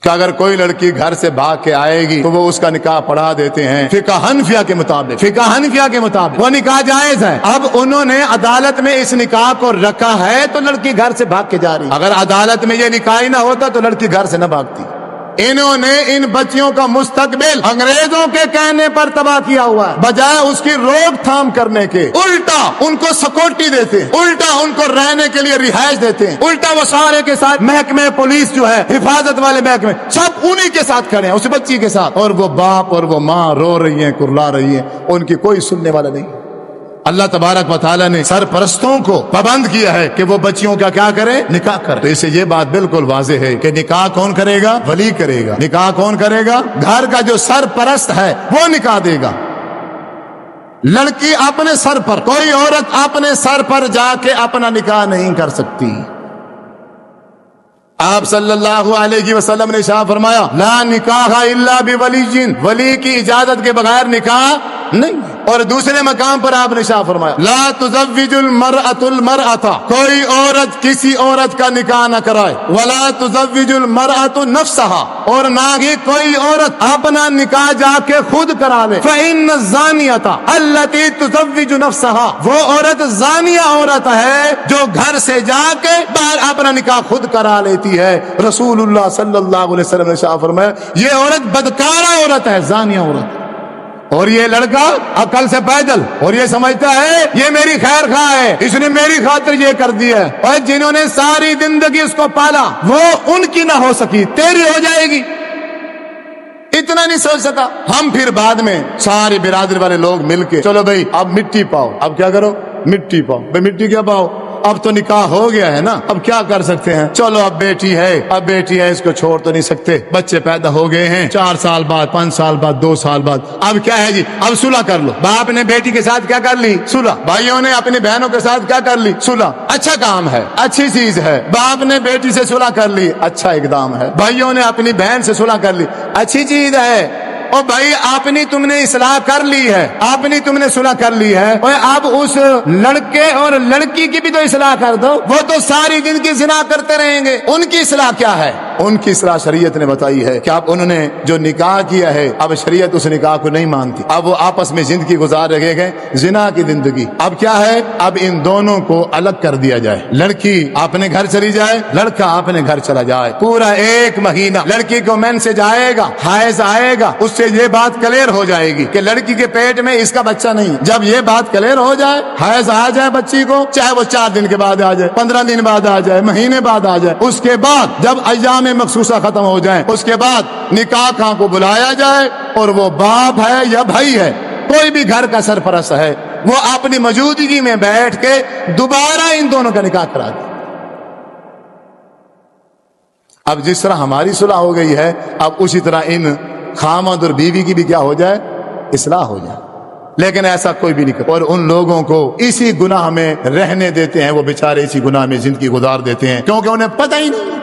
کہ اگر کوئی لڑکی گھر سے بھاگ کے آئے گی تو وہ اس کا نکاح پڑھا دیتے ہیں فقہ حنفیہ کے مطابق وہ نکاح جائز ہے۔ اب انہوں نے عدالت میں اس نکاح کو رکھا ہے تو لڑکی گھر سے بھاگ کے جا رہی، اگر عدالت میں یہ نکاح ہی نہ ہوتا تو لڑکی گھر سے نہ بھاگتی۔ انہوں نے ان بچیوں کا مستقبل انگریزوں کے کہنے پر تباہ کیا ہوا ہے، بجائے اس کی روک تھام کرنے کے الٹا ان کو سکیورٹی دیتے ہیں، الٹا ان کو رہنے کے لیے رہائش دیتے ہیں، الٹا وہ سارے کے ساتھ محکمہ پولیس جو ہے، حفاظت والے محکمے، سب انہی کے ساتھ کھڑے ہیں اس بچی کے ساتھ، اور وہ باپ اور وہ ماں رو رہی ہیں، کرلا رہی ہیں، ان کی کوئی سننے والا نہیں۔ اللہ تبارک و تعالیٰ نے سرپرستوں کو پابند کیا ہے کہ وہ بچیوں کا کیا کریں، نکاح کریں۔ تو اس سے یہ بات بالکل واضح ہے کہ نکاح کون کرے گا؟ ولی کرے گا۔ نکاح کون کرے گا؟ گھر کا جو سرپرست ہے وہ نکاح دے گا۔ لڑکی اپنے سر پر، کوئی عورت اپنے سر پر جا کے اپنا نکاح نہیں کر سکتی۔ آپ صلی اللہ علیہ وسلم نے ارشاد فرمایا لا نکاح الا بولی، ولی کی اجازت کے بغیر نکاح نہیں۔ اور دوسرے مقام پر آپ نے ارشاد فرمایا لا تزوج المرأة المرأة، کوئی عورت کسی عورت کا نکاح نہ کرائے، ولا تزوج المرأة نفسها، اور نہ ہی کوئی عورت اپنا نکاح جا کے خود کرا لے۔ فإن الزانية التي تزوج نفسها، وہ عورت زانیہ عورت ہے جو گھر سے جا کے باہر اپنا نکاح خود کرا لیتی ہے۔ رسول اللہ صلی اللہ علیہ وسلم نے ارشاد فرمایا یہ عورت بدکارہ عورت ہے، زانیہ عورت۔ اور یہ لڑکا عقل سے پیدل، اور یہ سمجھتا ہے یہ میری خیر خواہ ہے، اس نے میری خاطر یہ کر دیا ہے، اور جنہوں نے ساری زندگی اس کو پالا وہ ان کی نہ ہو سکی، تیری ہو جائے گی، اتنا نہیں سوچ سکا۔ ہم پھر بعد میں سارے برادری والے لوگ مل کے چلو بھائی اب مٹی پاؤ، اب کیا کرو؟ مٹی پاؤ۔ بھائی مٹی کیا پاؤ؟ اب تو نکاح ہو گیا ہے نا، اب کیا کر سکتے ہیں؟ چلو اب بیٹی ہے اس کو چھوڑ تو نہیں سکتے، بچے پیدا ہو گئے ہیں، 4 سال بعد، 5 سال بعد، 2 سال بعد، اب کیا ہے جی؟ اب صلح کر لو۔ باپ نے بیٹی کے ساتھ کیا کر لی؟ صلح۔ بھائیوں نے اپنی بہنوں کے ساتھ کیا کر لی؟ صلح۔ اچھا کام ہے، اچھی چیز ہے۔ باپ نے بیٹی سے صلح کر لی، اچھا اقدام ہے۔ بھائیوں نے اپنی بہن سے صلح کر لی، اچھی چیز ہے۔ اور بھائی اپنی تم نے اصلاح کر لی ہے، اپنی تم نے صلح کر لی ہے، اور اب اس لڑکے اور لڑکی کی بھی تو اصلاح کر دو، وہ تو ساری زندگی زنا کرتے رہیں گے، ان کی اصلاح کیا ہے؟ ان کی اصلاح شریعت نے بتائی ہے کہ اب انہوں نے جو نکاح کیا ہے اب شریعت اس نکاح کو نہیں مانتی، اب وہ آپس میں زندگی گزار رہے گئے زنا کی زندگی۔ اب کیا ہے؟ اب ان دونوں کو الگ کر دیا جائے، لڑکی اپنے گھر چلی جائے، لڑکا اپنے گھر چلا جائے، پورا 1 مہینہ لڑکی کو مینسج آئے گا، حیض آئے گا، اس سے یہ بات کلیئر ہو جائے گی کہ لڑکی کے پیٹ میں اس کا بچہ نہیں۔ جب یہ بات کلیئر ہو جائے، حیض آ جائے بچی کو، چاہے وہ 4 دن کے بعد آ جائے، 15 دن بعد آ جائے، مہینے بعد آ جائے، اس کے بعد جب ایام مخصوصہ ختم ہو جائیں اس کے بعد نکاح خواہ کو بلایا جائے، اور وہ باپ ہے یا بھائی ہے، کوئی بھی گھر کا سرپرست ہے، وہ اپنی موجودگی میں بیٹھ کے دوبارہ ان دونوں کا نکاح کرا دے۔ اب جس طرح ہماری صلح ہو گئی ہے، اب اسی طرح ان خامد اور بیوی کی بھی کیا ہو جائے؟ اصلاح ہو جائے۔ لیکن ایسا کوئی بھی نہیں کرتا، اور ان لوگوں کو اسی گناہ میں رہنے دیتے ہیں، وہ بیچارے اسی گناہ میں زندگی گزار دیتے ہیں کیونکہ انہیں پتہ ہی نہیں